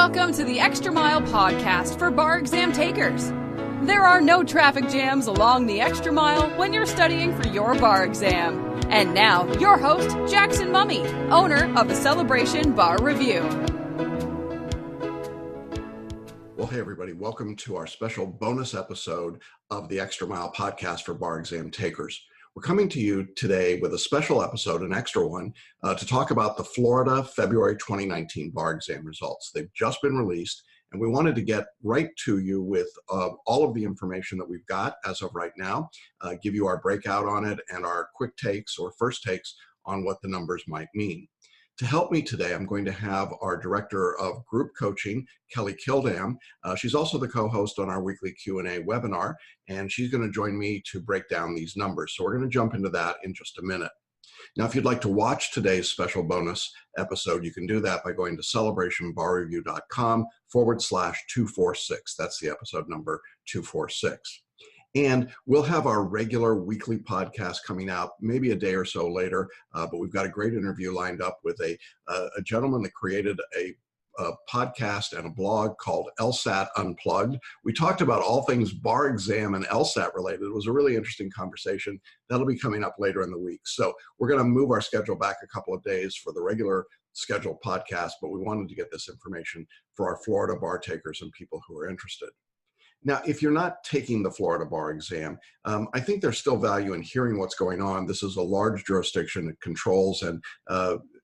Welcome to the Extra Mile podcast for bar exam takers. There are no traffic jams along the Extra Mile when you're studying for your bar exam. And now, your host, Jackson Mumey, owner of the Celebration Bar Review. Well, hey, everybody. Welcome to our special bonus episode of the Extra Mile podcast for bar exam takers. We're coming to you today with a special episode, an extra one, to talk about the Florida February 2019 bar exam results. They've just been released, and we wanted to get right to you with all of the information that we've got as of right now, give you our breakout on it and our quick takes or first takes on what the numbers might mean. To help me today, I'm going to have our Director of Group Coaching, Kelly Kildam. She's also the co-host on our weekly Q&A webinar, and she's going to join me to break down these numbers. So we're going to jump into that in just a minute. Now, if you'd like to watch today's special bonus episode, you can do that by going to celebrationbarreview.com/246. That's the episode number 246. And we'll have our regular weekly podcast coming out maybe a day or so later, but we've got a great interview lined up with a gentleman that created a podcast and a blog called LSAT Unplugged. We talked about all things bar exam and LSAT related. It was a really interesting conversation. That'll be coming up later in the week. So we're going to move our schedule back a couple of days for the regular scheduled podcast, but we wanted to get this information for our Florida bar takers and people who are interested. Now, if you're not taking the Florida bar exam, I think there's still value in hearing what's going on. This is a large jurisdiction. It controls and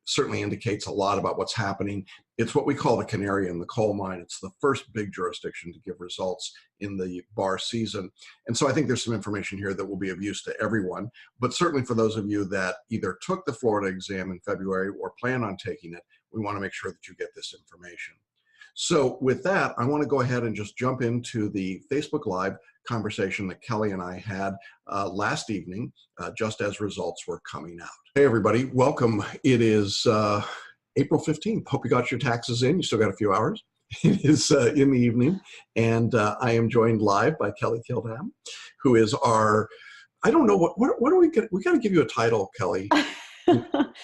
certainly indicates a lot about what's happening. It's what we call the canary in the coal mine. It's the first big jurisdiction to give results in the bar season. And so I think there's some information here that will be of use to everyone, but certainly for those of you that either took the Florida exam in February or plan on taking it, we want to make sure that you get this information. So with that, I want to go ahead and just jump into the Facebook Live conversation that Kelly and I had last evening, just as results were coming out. Hey, everybody. Welcome. It is April 15th. Hope you got your taxes in. You still got a few hours. It is in the evening, and I am joined live by Kelly Kildam, who is our, I don't know, what do we get? We got to give you a title, Kelly.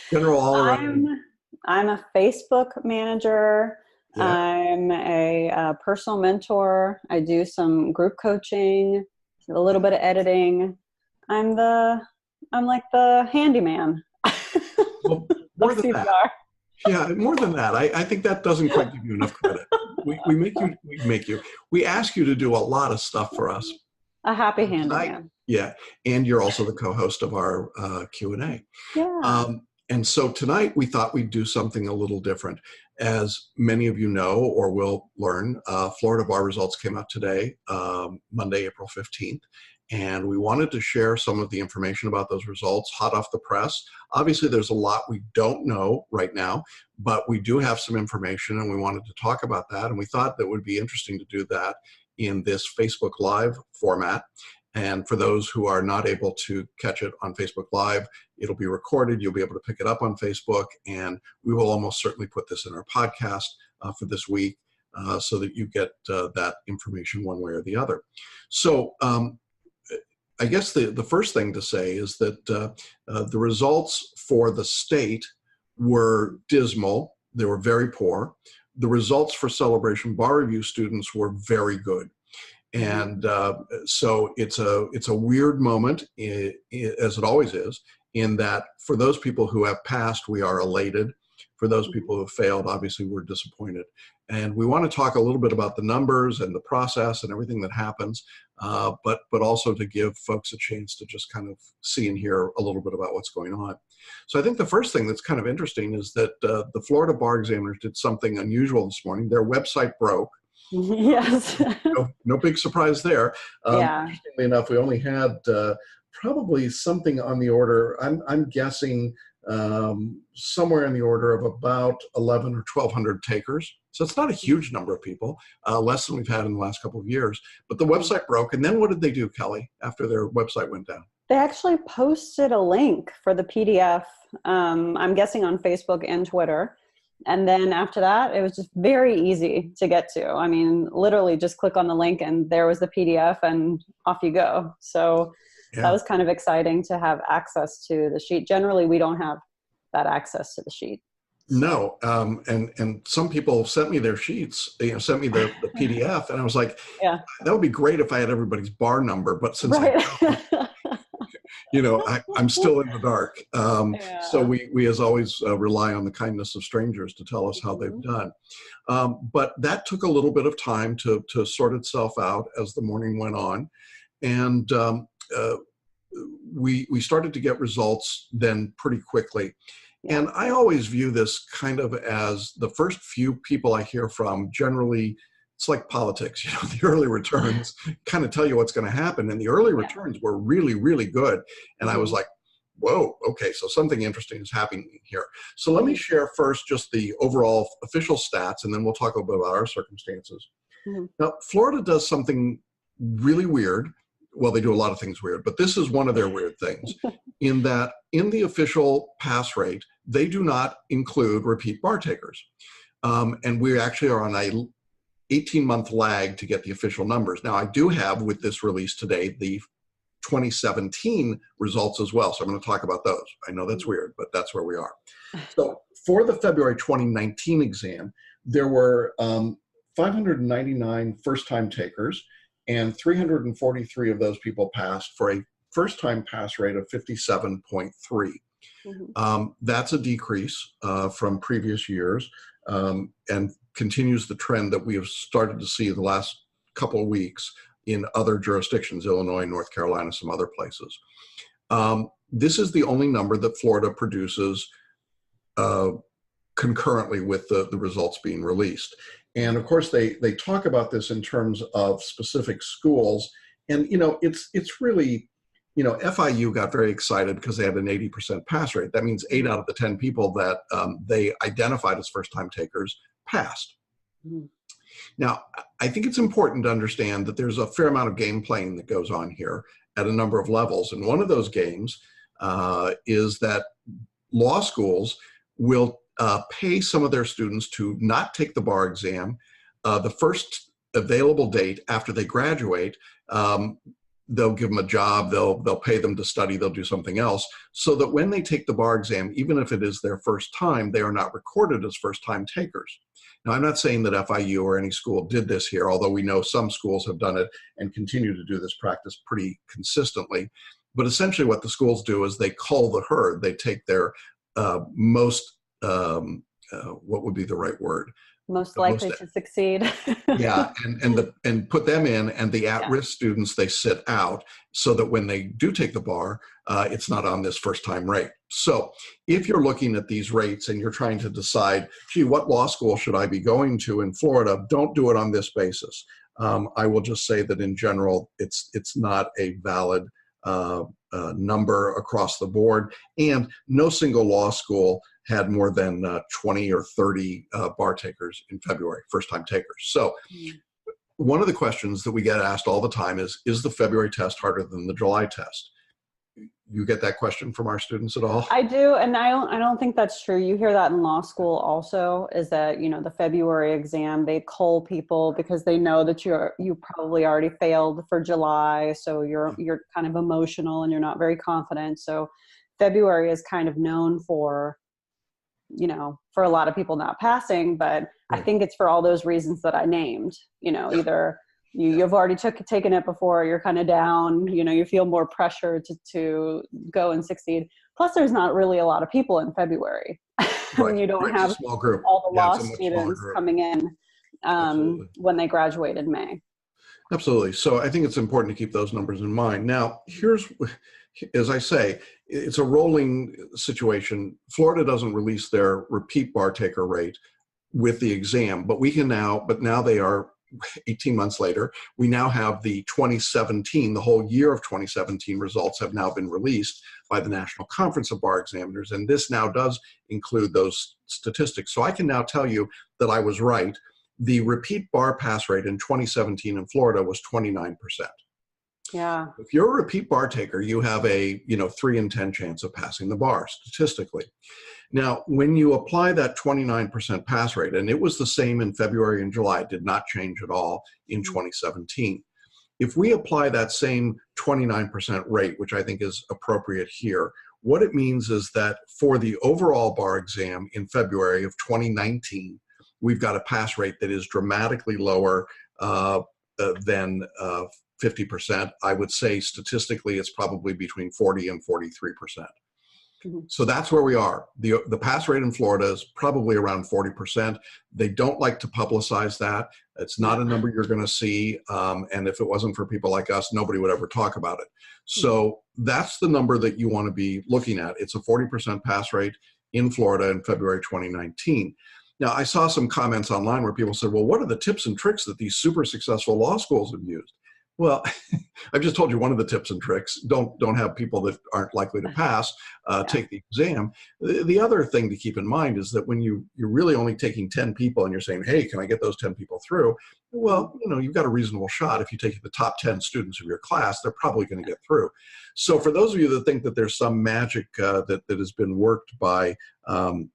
General all around. I'm a Facebook manager. Yeah. I'm a personal mentor. I do some group coaching, a little bit of editing. I'm like the handyman. Well, more than that. Yeah, more than that. I think that doesn't quite give you enough credit. We ask you to do a lot of stuff for us. A happy handyman. Yeah, and you're also the co-host of our Q&A. Yeah. And so tonight we thought we'd do something a little different. As many of you know or will learn, Florida bar results came out today, Monday, April 15th. And we wanted to share some of the information about those results hot off the press. Obviously, there's a lot we don't know right now, but we do have some information and we wanted to talk about that. And we thought that it would be interesting to do that in this Facebook Live format. And for those who are not able to catch it on Facebook Live, it'll be recorded. You'll be able to pick it up on Facebook, and we will almost certainly put this in our podcast for this week so that you get that information one way or the other. So I guess the first thing to say is that the results for the state were dismal. They were very poor. The results for Celebration Bar Review students were very good. And so it's a weird moment, as it always is, in that for those people who have passed, we are elated. For those people who have failed, obviously, we're disappointed. And we want to talk a little bit about the numbers and the process and everything that happens, but also to give folks a chance to just kind of see and hear a little bit about what's going on. So I think the first thing that's kind of interesting is that the Florida bar examiners did something unusual this morning. Their website broke. Yes. No big surprise there. Yeah. Interestingly enough, we only had probably something on the order, I'm guessing somewhere in the order of about 11 or 1,200 takers. So it's not a huge number of people, less than we've had in the last couple of years. But the website broke. And then what did they do, Kelly, after their website went down? They actually posted a link for the PDF, I'm guessing on Facebook and Twitter. And then after that, it was just very easy to get to. I mean, literally just click on the link and there was the PDF and off you go. So yeah. That was kind of exciting to have access to the sheet. Generally, we don't have that access to the sheet. No, and some people sent me their sheets, sent me the PDF, and I was like, Yeah. that would be great if I had everybody's bar number, but since Right. I don't, I'm still in the dark. So we as always rely on the kindness of strangers to tell us how they've done. But that took a little bit of time to sort itself out as the morning went on, and we started to get results then pretty quickly. And I always view this kind of as the first few people I hear from, generally, it's like politics, the early returns kind of tell you what's going to happen. And the early returns were really, really good. And I was like, whoa, okay, so something interesting is happening here. So let me share first just the overall official stats, and then we'll talk a little bit about our circumstances. Now, Florida does something really weird. Well, they do a lot of things weird, but this is one of their weird things, in that in the official pass rate, they do not include repeat bar takers. And we actually are on a 18-month lag to get the official numbers. Now, I do have, with this release today, the 2017 results as well. So I'm going to talk about those. I know that's weird, but that's where we are. So for the February 2019 exam, there were 599 first-time takers, and 343 of those people passed for a first-time pass rate of 57.3. That's a decrease from previous years, and continues the trend that we have started to see the last couple of weeks in other jurisdictions, Illinois, North Carolina, some other places. This is the only number that Florida produces concurrently with the results being released. And of course, they talk about this in terms of specific schools. And, it's really, FIU got very excited because they had an 80% pass rate. That means 8 out of the 10 people that they identified as first-time takers passed. Now, I think it's important to understand that there's a fair amount of game playing that goes on here at a number of levels. And one of those games is that law schools will pay some of their students to not take the bar exam the first available date after they graduate. They'll give them a job, they'll pay them to study, they'll do something else, so that when they take the bar exam, even if it is their first time, they are not recorded as first-time takers. Now, I'm not saying that FIU or any school did this here, although we know some schools have done it and continue to do this practice pretty consistently. But essentially what the schools do is they cull the herd. They take their most, what would be the right word? Most likely to succeed. and put them in, and the at-risk students they sit out, so that when they do take the bar, it's not on this first-time rate. So if you're looking at these rates and you're trying to decide, gee, what law school should I be going to in Florida, don't do it on this basis. I will just say that in general, it's not a valid number across the board, and no single law school had more than 20 or 30 bar takers in February, first-time takers. So one of the questions that we get asked all the time is the February test harder than the July test? You get that question from our students at all? I do, and I don't think that's true. You hear that in law school also, is that, the February exam, they cull people because they know that you probably already failed for July, so you're kind of emotional and you're not very confident. So February is kind of known for, for a lot of people not passing, but I think it's for all those reasons that I named. Either you've already taken it before, you're kind of down, you feel more pressure to go and succeed. Plus, there's not really a lot of people in February. You don't have a small group. All the law students coming in when they graduate in May. Absolutely. So I think it's important to keep those numbers in mind. Now, as I say, it's a rolling situation. Florida doesn't release their repeat bar taker rate with the exam, but now they are 18 months later, we now have the 2017, the whole year of 2017 results have now been released by the National Conference of Bar Examiners, and this now does include those statistics. So I can now tell you that I was right. The repeat bar pass rate in 2017 in Florida was 29%. Yeah. If you're a repeat bar taker, you have a 3 in 10 chance of passing the bar statistically. Now, when you apply that 29% pass rate, and it was the same in February and July, it did not change at all in 2017. If we apply that same 29% rate, which I think is appropriate here, What it means is that for the overall bar exam in February of 2019, we've got a pass rate that is dramatically lower than 50%. I would say statistically it's probably between 40 and 43%. So that's where we are. The pass rate in Florida is probably around 40%. They don't like to publicize that. It's not a number you're going to see. And if it wasn't for people like us, nobody would ever talk about it. So that's the number that you want to be looking at. It's a 40% pass rate in Florida in February 2019. Now, I saw some comments online where people said, well, what are the tips and tricks that these super successful law schools have used? Well, I've just told you one of the tips and tricks. Don't have people that aren't likely to pass take the exam. The other thing to keep in mind is that when you're really only taking 10 people and you're saying, hey, can I get those 10 people through? Well, you've got a reasonable shot. If you take the top 10 students of your class, they're probably going to get through. So for those of you that think that there's some magic that has been worked by, some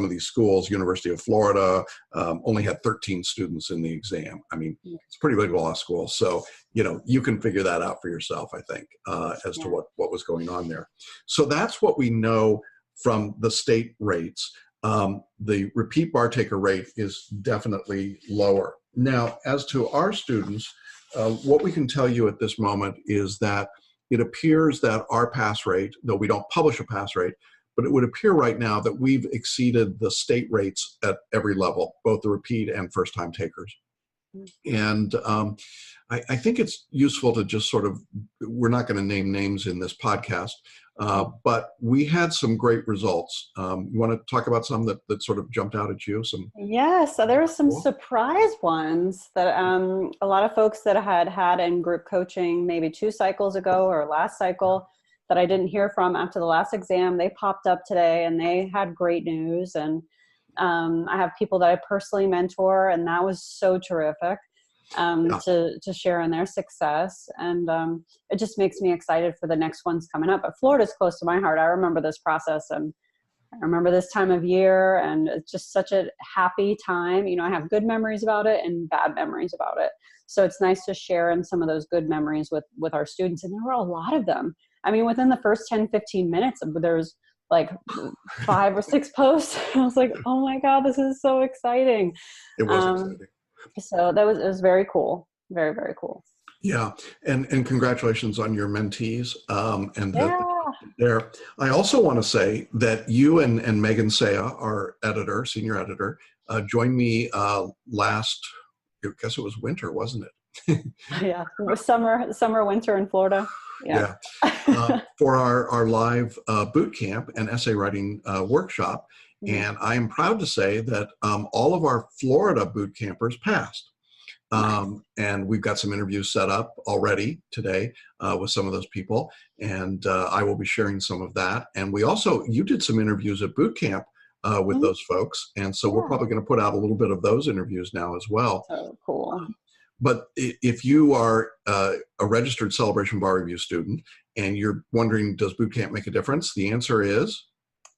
of these schools, University of Florida, only had 13 students in the exam. I mean, it's a pretty big law school. So, you can figure that out for yourself, I think, as to what was going on there. So that's what we know from the state rates. The repeat bar taker rate is definitely lower. Now, as to our students, what we can tell you at this moment is that it appears that our pass rate, though we don't publish a pass rate, but it would appear right now that we've exceeded the state rates at every level, both the repeat and first-time takers. And I think it's useful to just we're not going to name names in this podcast, but we had some great results. You want to talk about some that sort of jumped out at you? So there were some surprise ones that a lot of folks that had in group coaching maybe 2 cycles ago or last cycle that I didn't hear from after the last exam, they popped up today and they had great news. And I have people that I personally mentor, and that was so terrific to share in their success. And it just makes me excited for the next ones coming up. But Florida's close to my heart. I remember this process, and I remember this time of year, and it's just such a happy time. I have good memories about it and bad memories about it. So it's nice to share in some of those good memories with our students. And there were a lot of them. I mean, within the first 10, 15 minutes, there's like 5 or 6 posts. I was like, oh my God, this is so exciting. It was exciting. So it was very cool. Very, very cool. Yeah. And congratulations on your mentees. There. I also want to say that you and Megan Saya, our senior editor, joined me last, I guess it was winter, wasn't it? Yeah. It was summer, winter in Florida. Yeah. For our live boot camp and essay writing workshop. And I am proud to say that all of our Florida boot campers passed. And we've got some interviews set up already today with some of those people. And I will be sharing some of that. And you did some interviews at boot camp with those folks. And so we're probably going to put out a little bit of those interviews now as well. So cool. But if you are a registered Celebration Bar Review student and you're wondering, does boot camp make a difference? The answer is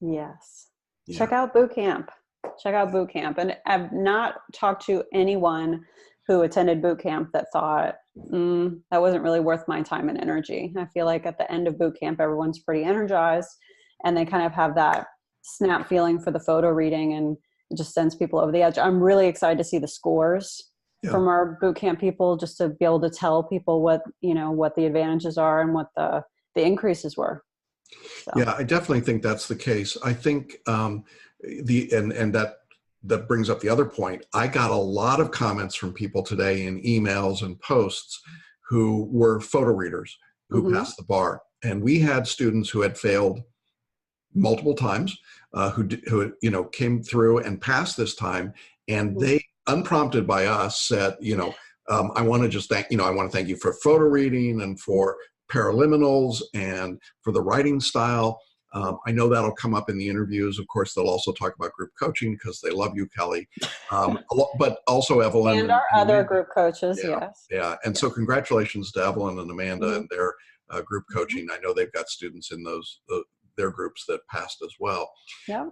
yes. Yeah. Check out boot camp. And I've not talked to anyone who attended boot camp that thought, that wasn't really worth my time and energy. I feel like at the end of boot camp, everyone's pretty energized and they kind of have that snap feeling for the photo reading, and it just sends people over the edge. I'm really excited to see the scores from our boot camp people, just to be able to tell people what the advantages are and what the increases were. So. Yeah, I definitely think that's the case. I think that brings up the other point. I got a lot of comments from people today in emails and posts who were photo readers who passed the bar. And we had students who had failed multiple times, who came through and passed this time. And they, unprompted by us, said, I want to just thank you for photo reading and for Paraliminals and for the writing style. I know that'll come up in the interviews. Of course, they'll also talk about group coaching because they love you, Kelly, but also Evelyn. And our other group coaches, yes. Yeah, and so congratulations to Evelyn and Amanda and their group coaching. I know they've got students in their groups that passed as well. Yeah.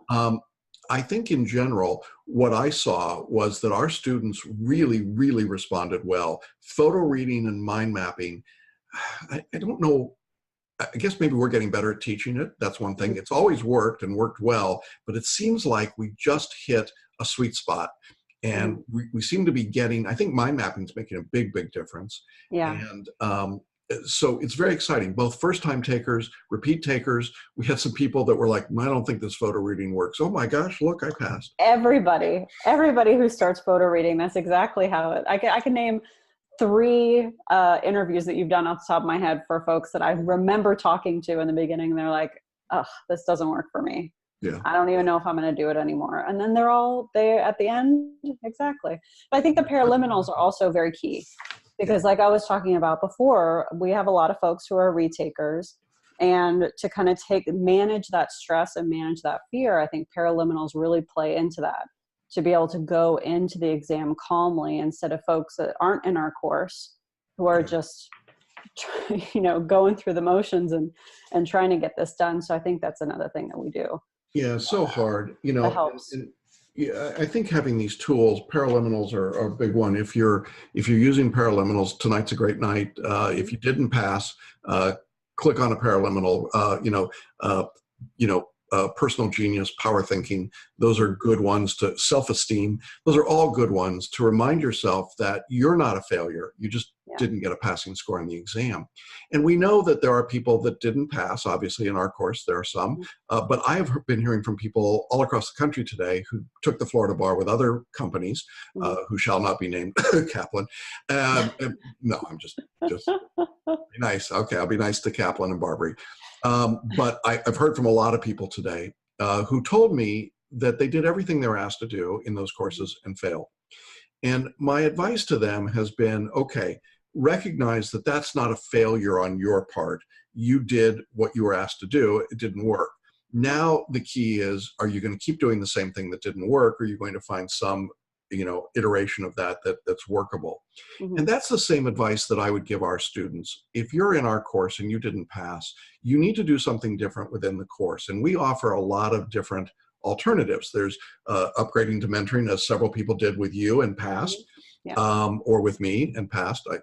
I think in general, what I saw was that our students really, really responded well. Photo reading and mind mapping, I don't know I guess maybe we're getting better at teaching it. That's one thing. It's always worked and worked well, but it seems like we just hit a sweet spot. And we seem to be getting, I think mind mapping is making a big, big difference. Yeah. And so it's very exciting, both first-time takers, repeat takers. We had some people that were like, I don't think this photo reading works. Oh my gosh, look, I passed. Everybody who starts photo reading, that's exactly how it, I can name 3 interviews that you've done off the top of my head for folks that I remember talking to in the beginning. They're like, oh, this doesn't work for me. Yeah. I don't even know if I'm going to do it anymore. And then they're all there at the end. Exactly. But I think the paraliminals are also very key because like I was talking about before, we have a lot of folks who are retakers, and to kind of manage that stress and manage that fear, I think paraliminals really play into that, to be able to go into the exam calmly instead of folks that aren't in our course who are just, going through the motions and trying to get this done. So I think that's another thing that we do. Yeah, so hard, That helps. Yeah, I think having these tools, paraliminals are a big one. If you're using paraliminals, tonight's a great night. If you didn't pass, click on a paraliminal. Personal genius, power thinking. Those are good ones to self-esteem. Those are all good ones to remind yourself that you're not a failure. You just didn't get a passing score on the exam. And we know that there are people that didn't pass. Obviously, in our course, there are some. But I have been hearing from people all across the country today who took the Florida bar with other companies, who shall not be named, Kaplan. No, I'm just be nice. Okay, I'll be nice to Kaplan and Barbary. But I've heard from a lot of people today who told me that they did everything they were asked to do in those courses and failed. And my advice to them has been, okay, recognize that that's not a failure on your part. You did what you were asked to do. It didn't work. Now the key is, are you going to keep doing the same thing that didn't work? Or are you going to find some iteration of that's workable? And that's the same advice that I would give our students. If you're in our course and you didn't pass, you need to do something different within the course. And we offer a lot of different alternatives. There's upgrading to mentoring, as several people did with you and passed, or with me and passed. I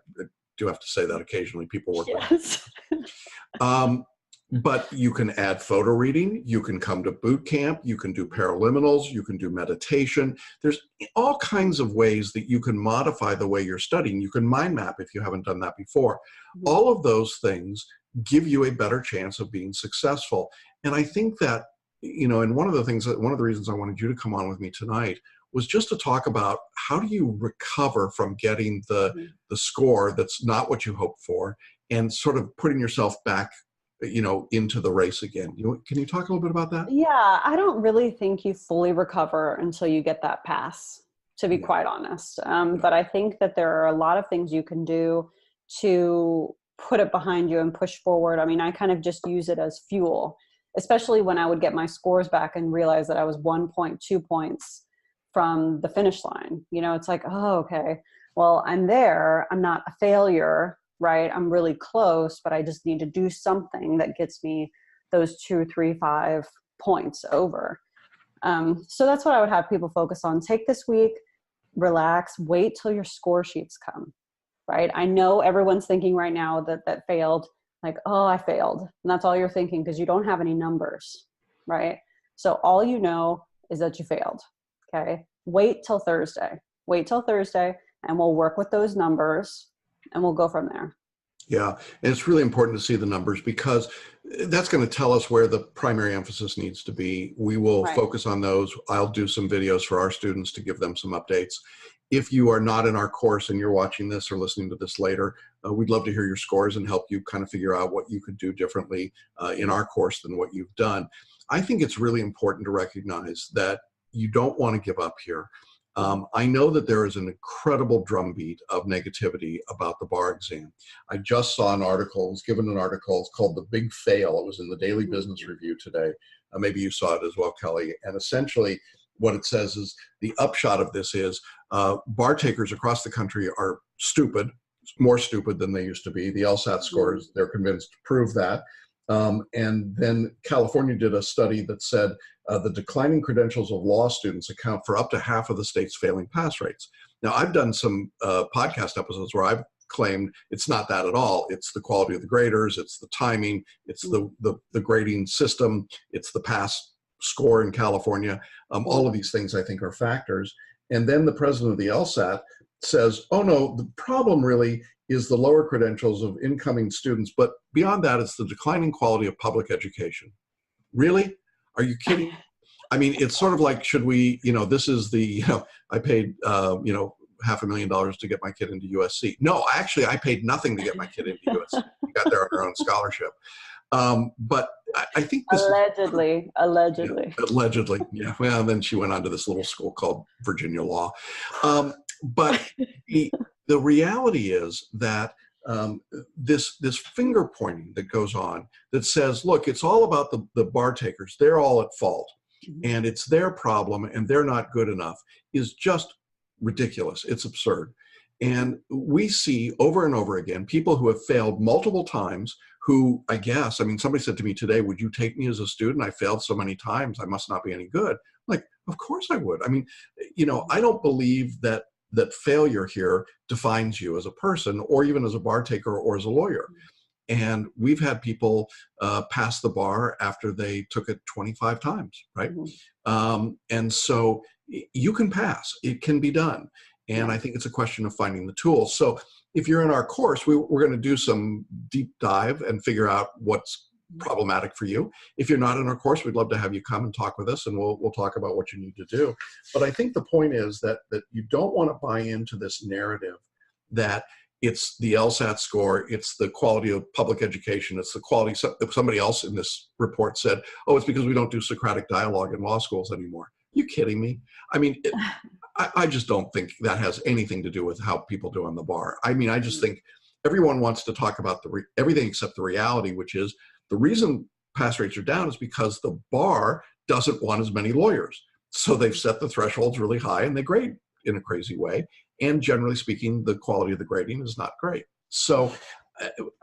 do have to say that occasionally people work with me. But you can add photo reading, you can come to boot camp, you can do paraliminals, you can do meditation. There's all kinds of ways that you can modify the way you're studying. You can mind map if you haven't done that before. All of those things give you a better chance of being successful. And I think that, and one of the reasons I wanted you to come on with me tonight was just to talk about how do you recover from getting the score that's not what you hoped for, and sort of putting yourself back into the race again. Can you talk a little bit about that? Yeah, I don't really think you fully recover until you get that pass, to be quite honest. But I think that there are a lot of things you can do to put it behind you and push forward. I mean, I kind of just use it as fuel, especially when I would get my scores back and realize that I was 1.2 points from the finish line. It's like, oh, okay, well, I'm there. I'm not a failure. Right? I'm really close, but I just need to do something that gets me those 2, 3, 5 points over. So that's what I would have people focus on. Take this week, relax, wait till your score sheets come, right? I know everyone's thinking right now that failed, like, oh, I failed. And that's all you're thinking because you don't have any numbers, right? So all you know is that you failed, okay? Wait till Thursday and we'll work with those numbers and we'll go from there. Yeah, and it's really important to see the numbers because that's going to tell us where the primary emphasis needs to be. We will focus on those. I'll do some videos for our students to give them some updates. If you are not in our course and you're watching this or listening to this later, we'd love to hear your scores and help you kind of figure out what you could do differently in our course than what you've done. I think it's really important to recognize that you don't want to give up here. I know that there is an incredible drumbeat of negativity about the bar exam. I just saw an article, was given an article, it's called The Big Fail. It was in the Daily Business Review today. Maybe you saw it as well, Kelly. And essentially what it says is the upshot of this is bar takers across the country are stupid, more stupid than they used to be. The LSAT scores, they're convinced, prove that. And then California did a study that said the declining credentials of law students account for up to half of the state's failing pass rates. Now, I've done some podcast episodes where I've claimed it's not that at all. It's the quality of the graders, it's the timing, it's the grading system, it's the pass score in California. All of these things I think are factors. And then the president of the LSAT says, oh no, the problem really is the lower credentials of incoming students, but beyond that, it's the declining quality of public education. Really? Are you kidding? I mean, it's sort of like, should we, this is the, I paid, $500,000 to get my kid into USC. No, actually, I paid nothing to get my kid into USC. We got there on our own scholarship. But I think this allegedly. Yeah. Well, then she went on to this little school called Virginia Law. But the reality is that this finger pointing that goes on that says, look, it's all about the bar takers. They're all at fault. And it's their problem and they're not good enough is just ridiculous. It's absurd. And we see over and over again people who have failed multiple times who, somebody said to me today, would you take me as a student? I failed so many times, I must not be any good. Like, of course I would. I mean, I don't believe that failure here defines you as a person or even as a bar taker or as a lawyer. And we've had people pass the bar after they took it 25 times, right? And so you can pass. It can be done. And I think it's a question of finding the tools. So if you're in our course, we're going to do some deep dive and figure out what's problematic for you. If you're not in our course, we'd love to have you come and talk with us, and we'll talk about what you need to do. But I think the point is that you don't want to buy into this narrative that it's the LSAT score, it's the quality of public education, it's the quality. Somebody else in this report said, oh, it's because we don't do Socratic dialogue in law schools anymore. Are you kidding me? I mean, I just don't think that has anything to do with how people do on the bar. I mean, I just think everyone wants to talk about everything except the reality, which is the reason pass rates are down is because the bar doesn't want as many lawyers. So they've set the thresholds really high and they grade in a crazy way. And generally speaking, the quality of the grading is not great. So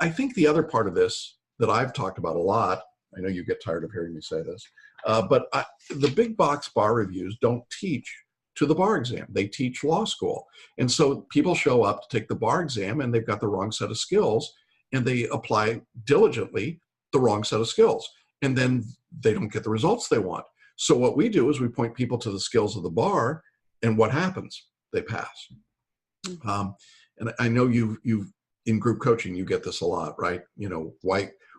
I think the other part of this that I've talked about a lot, I know you get tired of hearing me say this, but the big box bar reviews don't teach to the bar exam. They teach law school. And so people show up to take the bar exam and they've got the wrong set of skills and they apply diligently the wrong set of skills. And then they don't get the results they want. So what we do is we point people to the skills of the bar, and what happens? They pass. And I know you've in group coaching, you get this a lot, right?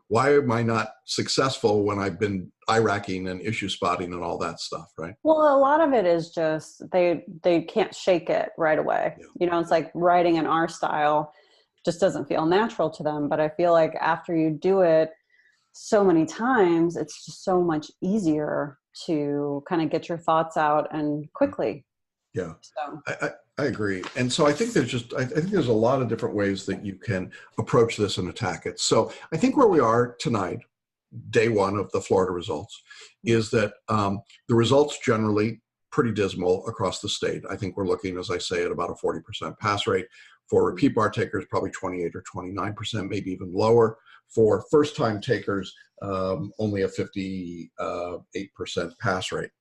Why am I not successful when I've been IRACing and issue spotting and all that stuff, right? Well, a lot of it is just they can't shake it right away. Yeah. It's like writing in our style just doesn't feel natural to them. But I feel like after you do it so many times, it's just so much easier to kind of get your thoughts out and quickly. Yeah, so. I agree. And so I think there's a lot of different ways that you can approach this and attack it. So I think where we are tonight, day one of the Florida results, is that the results generally pretty dismal across the state. I think we're looking, as I say, at about a 40% pass rate. For repeat bar takers, probably 28 or 29%, maybe even lower. For first-time takers, only a 58% pass rate.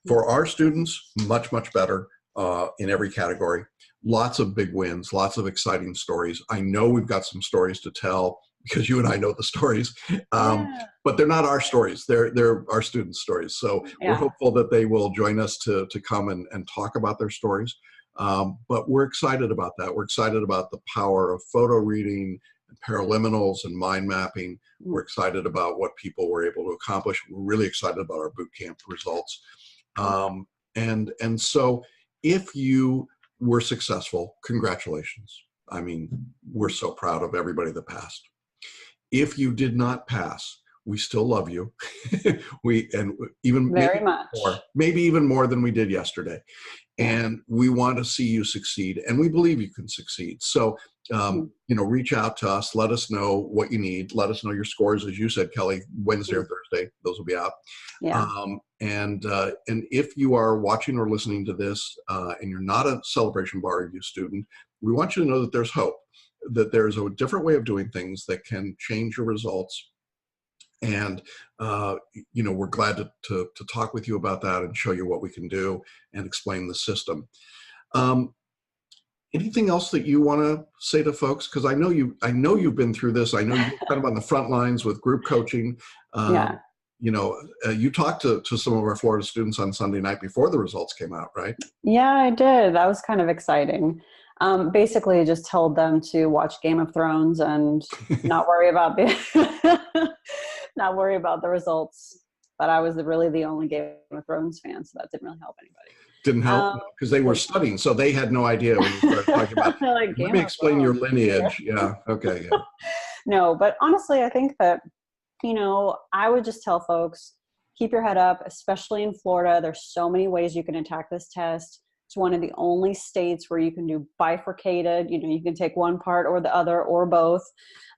For our students, much, much better. In every category. Lots of big wins, lots of exciting stories. I know we've got some stories to tell because you and I know the stories, but they're not our stories. They're our students' stories. So we're hopeful that they will join us to come and talk about their stories. But we're excited about that. We're excited about the power of photo reading and paraliminals and mind mapping. We're excited about what people were able to accomplish. We're really excited about our boot camp results. And so if you were successful, congratulations. I mean, we're so proud of everybody that passed. If you did not pass, we still love you. Maybe even more than we did yesterday. And we want to see you succeed, and we believe you can succeed. So, reach out to us. Let us know what you need. Let us know your scores, as you said, Kelly, Wednesday or Thursday. Those will be out. Yeah. And if you are watching or listening to this, and you're not a Celebration Bar Review student, we want you to know that there's hope, that there's a different way of doing things that can change your results. And, we're glad to talk with you about that and show you what we can do and explain the system. Anything else that you want to say to folks? Because I know you've been through this. I know you're kind of on the front lines with group coaching. Yeah. You talked to some of our Florida students on Sunday night before the results came out, right? Yeah, I did. That was kind of exciting. Basically, I just told them to watch Game of Thrones and not worry about not worry about the results. But I was really the only Game of Thrones fan, so that didn't really help anybody. Didn't help because they were studying, so they had no idea when you started talking about. Like, let me explain your lineage. Yeah. Okay. Yeah. No, but honestly, I think that, I would just tell folks, keep your head up, especially in Florida. There's so many ways you can attack this test. It's one of the only states where you can do bifurcated. You can take one part or the other or both.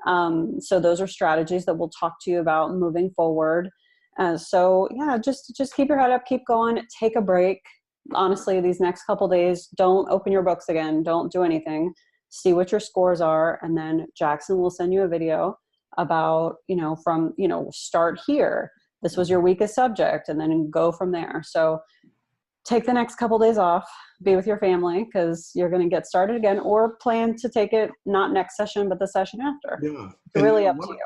So those are strategies that we'll talk to you about moving forward. So yeah, just keep your head up, keep going, take a break. Honestly, these next couple days, don't open your books again. Don't do anything. See what your scores are. And then Jackson will send you a video about, start here. This was your weakest subject, and then go from there. So take the next couple days off, be with your family, because you're going to get started again, or plan to take it not next session, but the session after. Yeah. It's really up to you.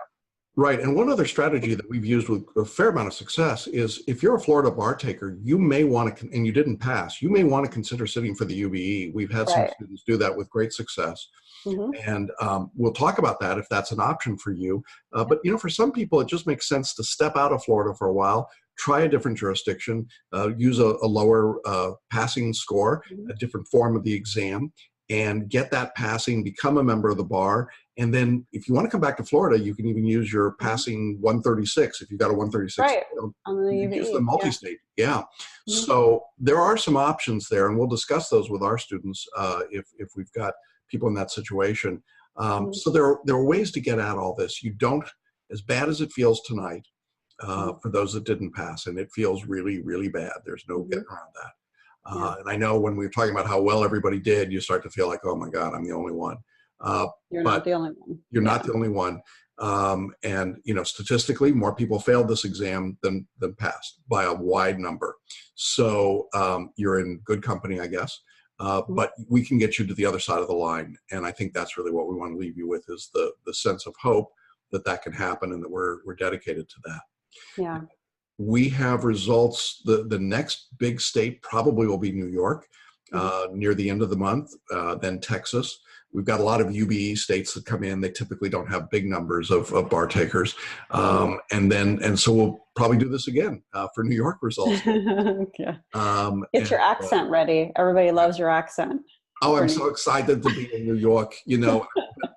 Right. And one other strategy that we've used with a fair amount of success is if you're a Florida bar taker, you may want to, and you didn't pass, you may want to consider sitting for the UBE. We've had some students do that with great success. Mm-hmm. And we'll talk about that if that's an option for you. But, for some people, it just makes sense to step out of Florida for a while, try a different jurisdiction, use a lower passing score, a different form of the exam, and get that passing, become a member of the bar. And then if you want to come back to Florida, you can even use your passing 136. If you got a 136, right. You can use the multi-state. Yeah. Mm-hmm. So there are some options there, and we'll discuss those with our students if we've got people in that situation. So there are ways to get at all this. You don't, as bad as it feels tonight, for those that didn't pass, and it feels really, really bad. There's no getting around that. And I know when we were talking about how well everybody did, you start to feel like, oh my God, I'm the only one. You're not the only one. You're not the only one. And statistically, more people failed this exam than passed by a wide number. So you're in good company, I guess. But we can get you to the other side of the line. And I think that's really what we want to leave you with, is the sense of hope that can happen, and that we're dedicated to that. Yeah. We have results. The next big state probably will be New York near the end of the month, then Texas. We've got a lot of UBE states that come in. They typically don't have big numbers of bar takers. And so we'll probably do this again for New York results. Yeah. Get your accent ready. Everybody loves your accent. Oh, I'm so excited to be in New York.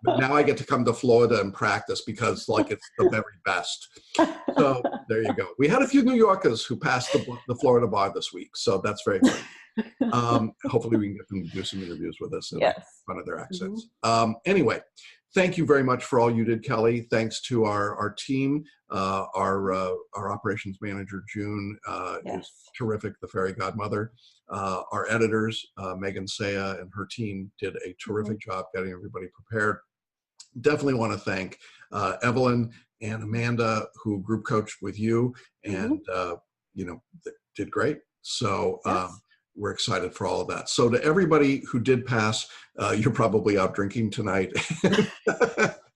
But now I get to come to Florida and practice because it's the very best. So there you go. We had a few New Yorkers who passed the Florida bar this week. So that's very good. Hopefully we can get them to do some interviews with us in front of their accents. Anyway, thank you very much for all you did, Kelly. Thanks to our team. Our operations manager, June, is terrific, the fairy godmother. Our editors, Megan Saya and her team, did a terrific job getting everybody prepared. Definitely want to thank Evelyn and Amanda, who group coached with you and did great. So we're excited for all of that. So to everybody who did pass, you're probably out drinking tonight.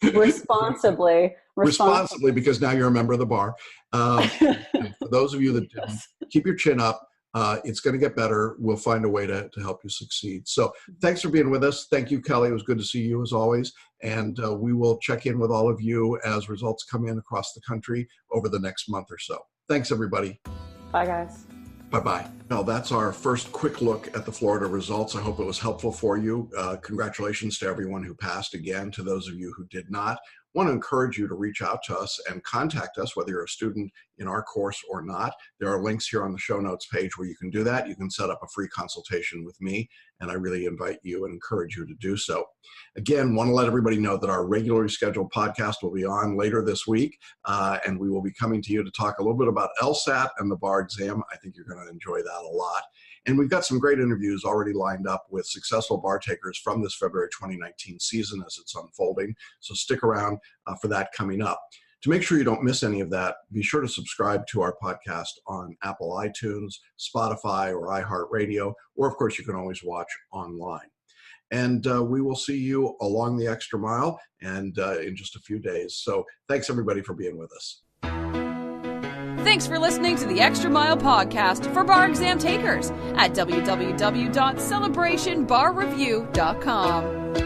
Responsibly, because now you're a member of the bar. And for those of you that didn't, keep your chin up. It's going to get better. We'll find a way to help you succeed. So thanks for being with us. Thank you, Kelly. It was good to see you as always. And we will check in with all of you as results come in across the country over the next month or so. Thanks, everybody. Bye, guys. Bye-bye. Now, that's our first quick look at the Florida results. I hope it was helpful for you. Congratulations to everyone who passed. Again, to those of you who did not, want to encourage you to reach out to us and contact us, whether you're a student in our course or not. There are links here on the show notes page where you can do that. You can set up a free consultation with me, and I really invite you and encourage you to do so. Again, want to let everybody know that our regularly scheduled podcast will be on later this week, and we will be coming to you to talk a little bit about LSAT and the bar exam. I think you're going to enjoy that a lot. And we've got some great interviews already lined up with successful bar takers from this February 2019 season as it's unfolding. So stick around for that coming up. To make sure you don't miss any of that, be sure to subscribe to our podcast on Apple iTunes, Spotify, or iHeartRadio, or of course you can always watch online. And we will see you along the extra mile and in just a few days. So thanks, everybody, for being with us. Thanks for listening to the Extra Mile podcast for bar exam takers at www.celebrationbarreview.com.